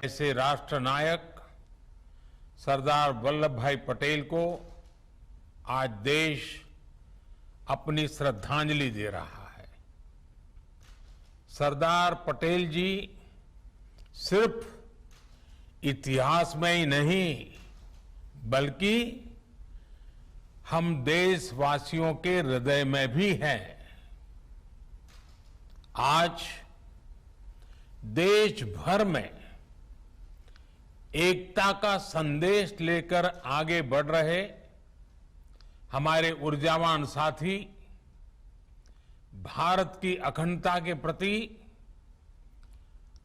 ऐसे राष्ट्र नायक सरदार वल्लभ भाई पटेल को आज देश अपनी श्रद्धांजलि दे रहा है। सरदार पटेल जी सिर्फ इतिहास में ही नहीं बल्कि हम देशवासियों के हृदय में भी हैं। आज देश भर में एकता का संदेश लेकर आगे बढ़ रहे हमारे ऊर्जावान साथी भारत की अखंडता के प्रति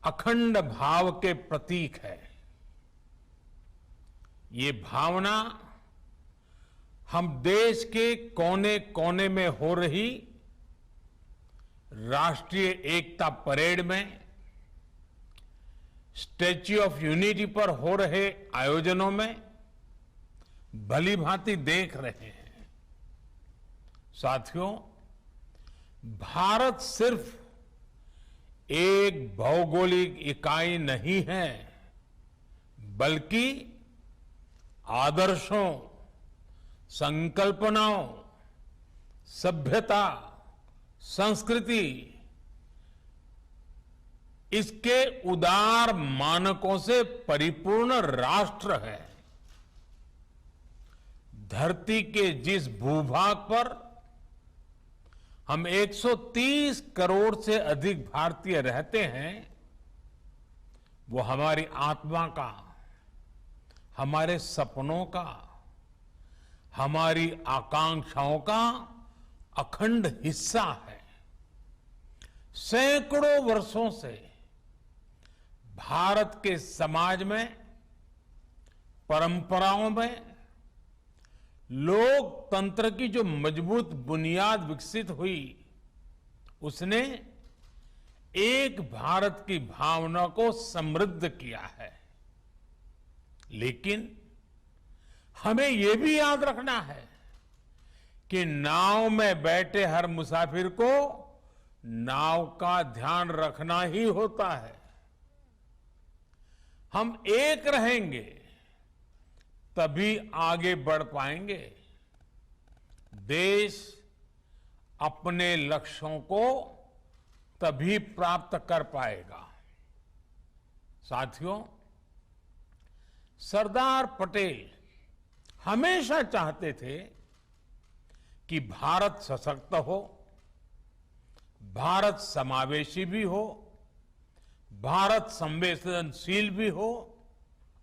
अखंड भाव के प्रतीक है। ये भावना हम देश के कोने कोने में हो रही राष्ट्रीय एकता परेड में, स्टैच्यू ऑफ यूनिटी पर हो रहे आयोजनों में भली भांति देख रहे हैं। साथियों, भारत सिर्फ एक भौगोलिक इकाई नहीं है बल्कि आदर्शों, संकल्पनाओं, सभ्यता, संस्कृति, इसके उदार मानकों से परिपूर्ण राष्ट्र है। धरती के जिस भूभाग पर हम 130 करोड़ से अधिक भारतीय रहते हैं, वो हमारी आत्मा का, हमारे सपनों का, हमारी आकांक्षाओं का अखंड हिस्सा है। सैकड़ों वर्षों से भारत के समाज में, परंपराओं में लोकतंत्र की जो मजबूत बुनियाद विकसित हुई, उसने एक भारत की भावना को समृद्ध किया है। लेकिन हमें यह भी याद रखना है कि नाव में बैठे हर मुसाफिर को नाव का ध्यान रखना ही होता है। हम एक रहेंगे तभी आगे बढ़ पाएंगे। देश अपने लक्ष्यों को तभी प्राप्त कर पाएगा। साथियों, सरदार पटेल हमेशा चाहते थे कि भारत सशक्त हो, भारत समावेशी भी हो, भारत संवेदनशील भी हो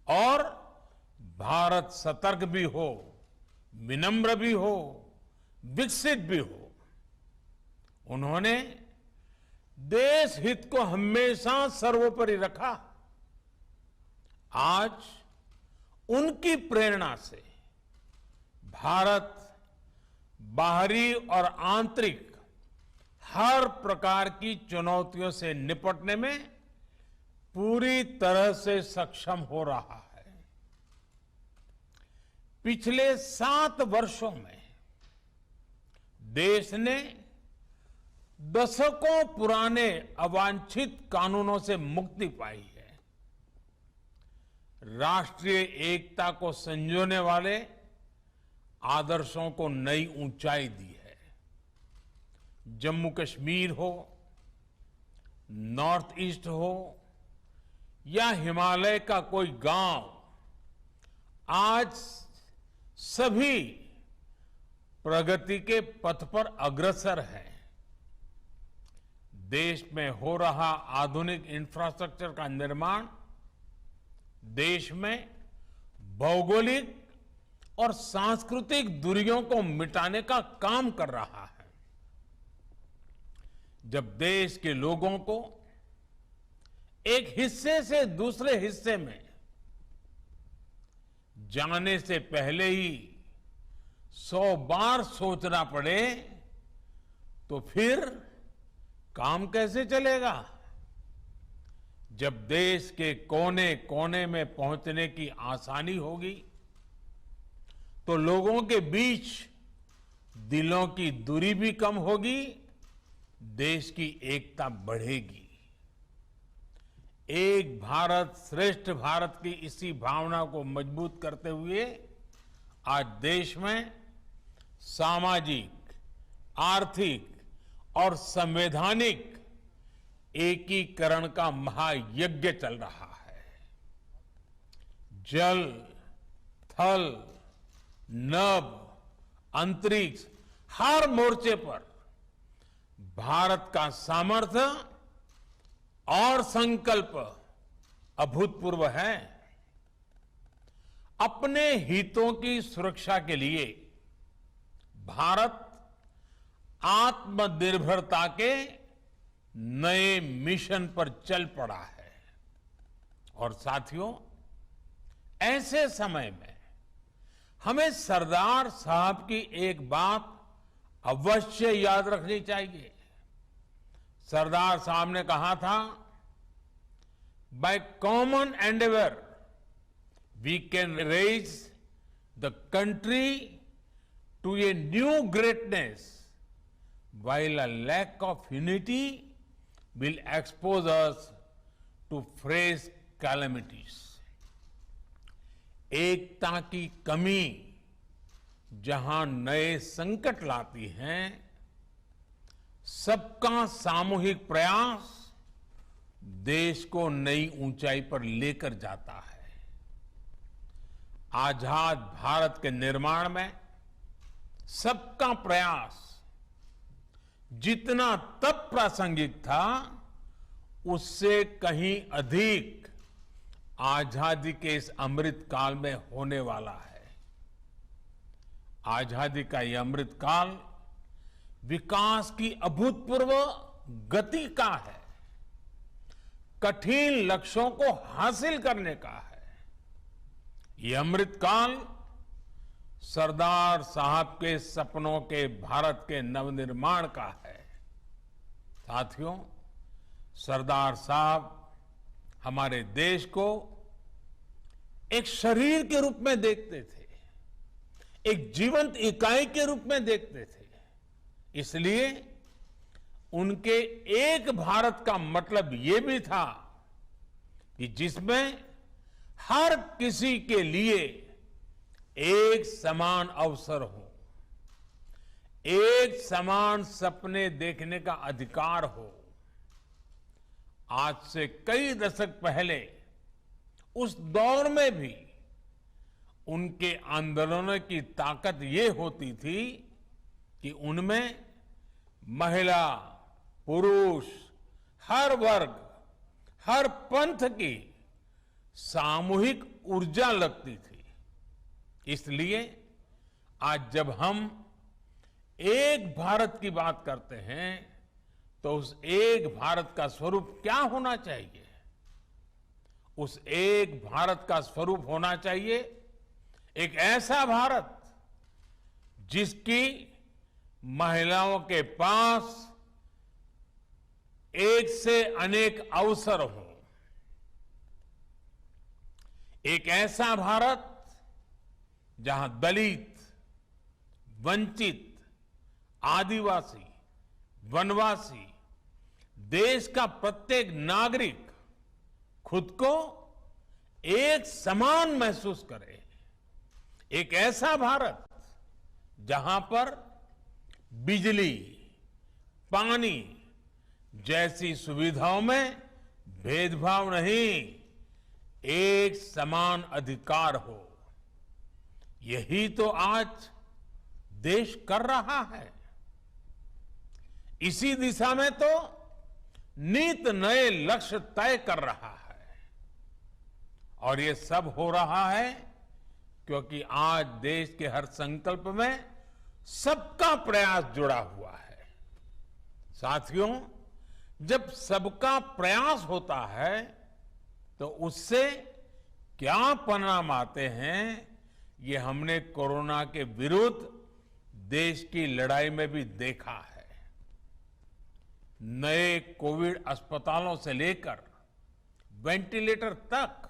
और भारत सतर्क भी हो, विनम्र भी हो, विकसित भी हो। उन्होंने देश हित को हमेशा सर्वोपरि रखा। आज उनकी प्रेरणा से भारत बाहरी और आंतरिक हर प्रकार की चुनौतियों से निपटने में पूरी तरह से सक्षम हो रहा है। पिछले 7 वर्षों में देश ने दशकों पुराने अवांछित कानूनों से मुक्ति पाई है। राष्ट्रीय एकता को संजोने वाले आदर्शों को नई ऊंचाई दी है। जम्मू कश्मीर हो, नॉर्थ ईस्ट हो या हिमालय का कोई गांव, आज सभी प्रगति के पथ पर अग्रसर है। देश में हो रहा आधुनिक इंफ्रास्ट्रक्चर का निर्माण देश में भौगोलिक और सांस्कृतिक दूरियों को मिटाने का काम कर रहा है। जब देश के लोगों को एक हिस्से से दूसरे हिस्से में जाने से पहले ही 100 बार सोचना पड़े, तो फिर काम कैसे चलेगा? जब देश के कोने कोने में पहुंचने की आसानी होगी, तो लोगों के बीच दिलों की दूरी भी कम होगी, देश की एकता बढ़ेगी। एक भारत श्रेष्ठ भारत की इसी भावना को मजबूत करते हुए आज देश में सामाजिक, आर्थिक और संवैधानिक एकीकरण का महायज्ञ चल रहा है। जल, थल, नभ, अंतरिक्ष, हर मोर्चे पर भारत का सामर्थ्य और संकल्प अभूतपूर्व है। अपने हितों की सुरक्षा के लिए भारत आत्मनिर्भरता के नए मिशन पर चल पड़ा है। और साथियों, ऐसे समय में हमें सरदार साहब की एक बात अवश्य याद रखनी चाहिए। सरदार साहब ने कहा था, by common endeavour we can raise the country to a new greatness, while a lack of unity will expose us to fresh calamities. एकता की कमी जहां नए संकट लाती है, सबका सामूहिक प्रयास देश को नई ऊंचाई पर लेकर जाता है। आजाद भारत के निर्माण में सबका प्रयास जितना तब प्रासंगिक था, उससे कहीं अधिक आजादी के इस अमृत काल में होने वाला है। आजादी का यह अमृत काल विकास की अभूतपूर्व गति का है, कठिन लक्ष्यों को हासिल करने का है। यह अमृत काल सरदार साहब के सपनों के भारत के नवनिर्माण का है। साथियों, सरदार साहब हमारे देश को एक शरीर के रूप में देखते थे, एक जीवंत इकाई के रूप में देखते थे। इसलिए उनके एक भारत का मतलब ये भी था कि जिसमें हर किसी के लिए एक समान अवसर हो, एक समान सपने देखने का अधिकार हो। आज से कई दशक पहले उस दौर में भी उनके आंदोलनों की ताकत ये होती थी कि उनमें महिला, पुरुष, हर वर्ग, हर पंथ की सामूहिक ऊर्जा लगती थी। इसलिए आज जब हम एक भारत की बात करते हैं, तो उस एक भारत का स्वरूप क्या होना चाहिए? उस एक भारत का स्वरूप होना चाहिए एक ऐसा भारत जिसकी महिलाओं के पास एक से अनेक अवसर हो, एक ऐसा भारत जहां दलित, वंचित, आदिवासी, वनवासी, देश का प्रत्येक नागरिक खुद को एक समान महसूस करे। एक ऐसा भारत जहां पर बिजली, पानी जैसी सुविधाओं में भेदभाव नहीं, एक समान अधिकार हो। यही तो आज देश कर रहा है। इसी दिशा में तो नित नए लक्ष्य तय कर रहा है। और ये सब हो रहा है क्योंकि आज देश के हर संकल्प में सबका प्रयास जुड़ा हुआ है। साथियों, जब सबका प्रयास होता है तो उससे क्या परिणाम आते हैं, ये हमने कोरोना के विरुद्ध देश की लड़ाई में भी देखा है। नए कोविड अस्पतालों से लेकर वेंटिलेटर तक,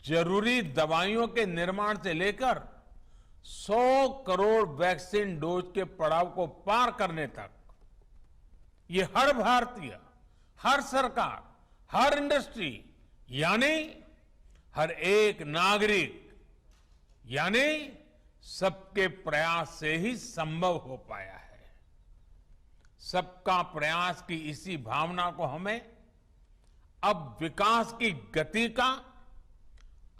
जरूरी दवाइयों के निर्माण से लेकर 100 करोड़ वैक्सीन डोज के पड़ाव को पार करने तक, ये हर भारतीय, हर सरकार, हर इंडस्ट्री यानी हर एक नागरिक यानी सबके प्रयास से ही संभव हो पाया है। सबका प्रयास की इसी भावना को हमें अब विकास की गति का,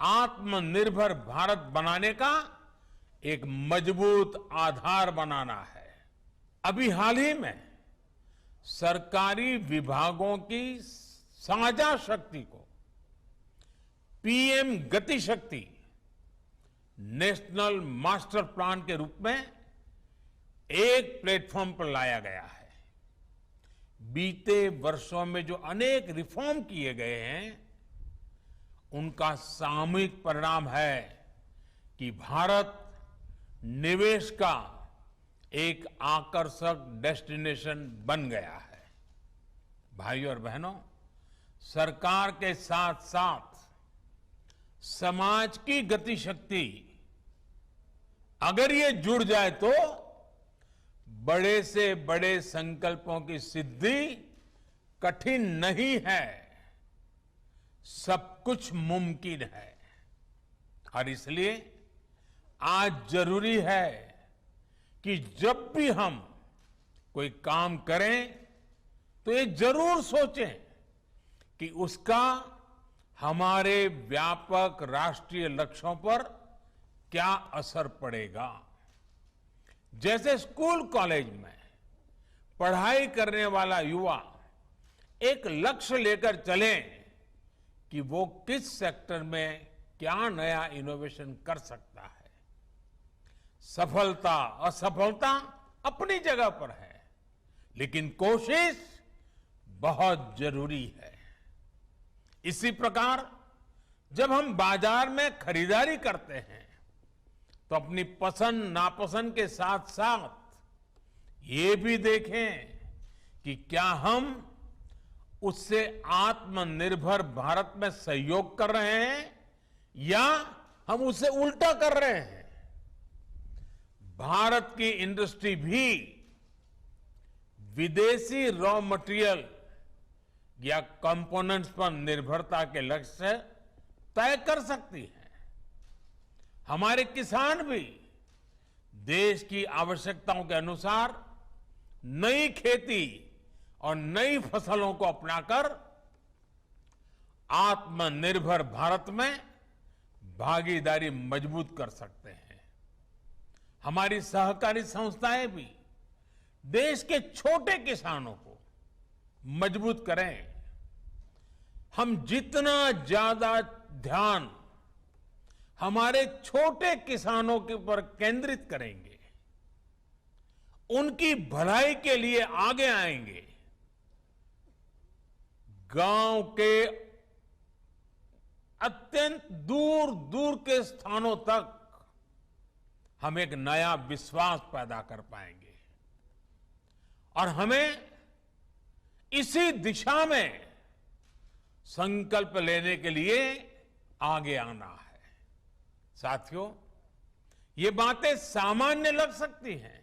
आत्मनिर्भर भारत बनाने का एक मजबूत आधार बनाना है। अभी हाल ही में सरकारी विभागों की साझा शक्ति को पीएम गति शक्ति नेशनल मास्टर प्लान के रूप में एक प्लेटफॉर्म पर लाया गया है। बीते वर्षों में जो अनेक रिफॉर्म किए गए हैं, उनका सामूहिक परिणाम है कि भारत निवेश का एक आकर्षक डेस्टिनेशन बन गया है। भाइयों और बहनों, सरकार के साथ साथ समाज की गति शक्ति अगर ये जुड़ जाए तो बड़े से बड़े संकल्पों की सिद्धि कठिन नहीं है, सब कुछ मुमकिन है। और इसलिए आज जरूरी है कि जब भी हम कोई काम करें तो ये जरूर सोचें कि उसका हमारे व्यापक राष्ट्रीय लक्ष्यों पर क्या असर पड़ेगा। जैसे स्कूल कॉलेज में पढ़ाई करने वाला युवा एक लक्ष्य लेकर चले कि वो किस सेक्टर में क्या नया इनोवेशन कर सकता है। सफलता असफलता अपनी जगह पर है, लेकिन कोशिश बहुत जरूरी है। इसी प्रकार जब हम बाजार में खरीदारी करते हैं तो अपनी पसंद नापसंद के साथ साथ ये भी देखें कि क्या हम उससे आत्मनिर्भर भारत में सहयोग कर रहे हैं या हम उससे उल्टा कर रहे हैं। भारत की इंडस्ट्री भी विदेशी रॉ मटेरियल या कंपोनेंट्स पर निर्भरता के लक्ष्य तय कर सकती है। हमारे किसान भी देश की आवश्यकताओं के अनुसार नई खेती और नई फसलों को अपनाकर आत्मनिर्भर भारत में भागीदारी मजबूत कर सकते हैं। हमारी सहकारी संस्थाएं भी देश के छोटे किसानों को मजबूत करें। हम जितना ज्यादा ध्यान हमारे छोटे किसानों के ऊपर केंद्रित करेंगे, उनकी भलाई के लिए आगे आएंगे, गांव के अत्यंत दूर दूर के स्थानों तक हम एक नया विश्वास पैदा कर पाएंगे। और हमें इसी दिशा में संकल्प लेने के लिए आगे आना है। साथियों, ये बातें सामान्य लग सकती हैं,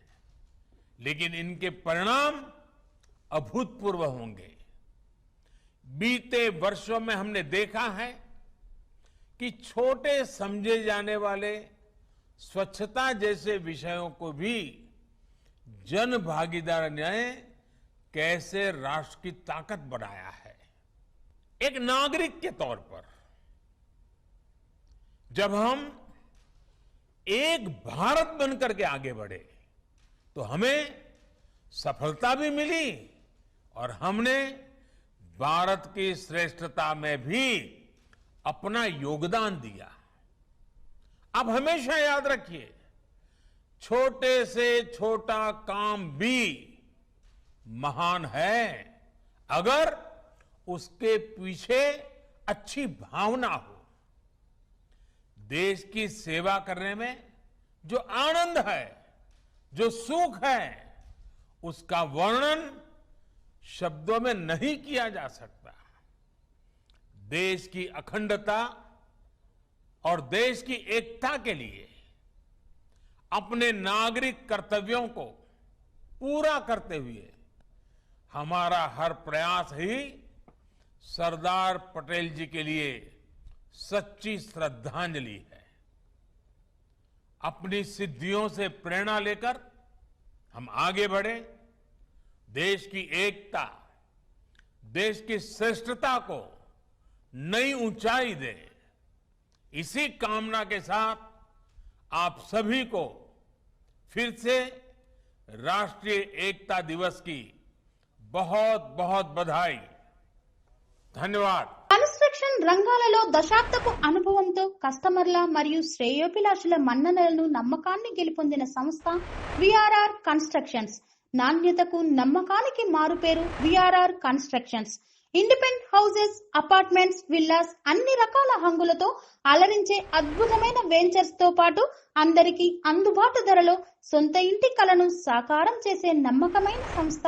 लेकिन इनके परिणाम अभूतपूर्व होंगे। बीते वर्षों में हमने देखा है कि छोटे समझे जाने वाले स्वच्छता जैसे विषयों को भी जन भागीदारी ने कैसे राष्ट्र की ताकत बनाया है। एक नागरिक के तौर पर जब हम एक भारत बनकर के आगे बढ़े तो हमें सफलता भी मिली और हमने भारत की श्रेष्ठता में भी अपना योगदान दिया। अब हमेशा याद रखिए, छोटे से छोटा काम भी महान है अगर उसके पीछे अच्छी भावना हो। देश की सेवा करने में जो आनंद है, जो सुख है, उसका वर्णन शब्दों में नहीं किया जा सकता। देश की अखंडता और देश की एकता के लिए अपने नागरिक कर्तव्यों को पूरा करते हुए हमारा हर प्रयास ही सरदार पटेल जी के लिए सच्ची श्रद्धांजलि है। अपनी सिद्धियों से प्रेरणा लेकर हम आगे बढ़े, देश की एकता, देश की श्रेष्ठता को नई ऊंचाई दे। इसी कामना के साथ आप सभी को फिर से राष्ट्रीय एकता दिवस की बहुत बहुत बधाई। ధన్యవాద్। కన్స్ట్రక్షన్ రంగాలలో దశాబ్దపు అనుభవంతో కస్టమర్ల మరియు శ్రేయోభిలాషుల మన్ననలను నమ్మకాన్ని గెలుపొందిన సంస్థ విఆర్ఆర్ కన్స్ట్రక్షన్స్. నాణ్యతకు నమ్మకానికి మారుపేరు VRR constructions. Independent houses, apartments, villas అన్ని రకాల హంగులతో అలరించే అద్భుతమైన వెంచర్స్ తో పాటు అందరికీ అందుబాటు ధరలో సొంత ఇంటి కలను సాకారం చేసే నమ్మకమైన సంస్థ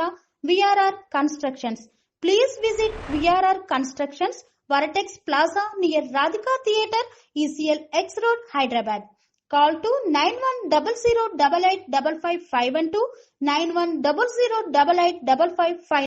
VRR constructions. Please visit VRR Constructions, Varatex Plaza near Radhika Theatre, ECL X Road, Hyderabad. Call to 9100885552, 91008855.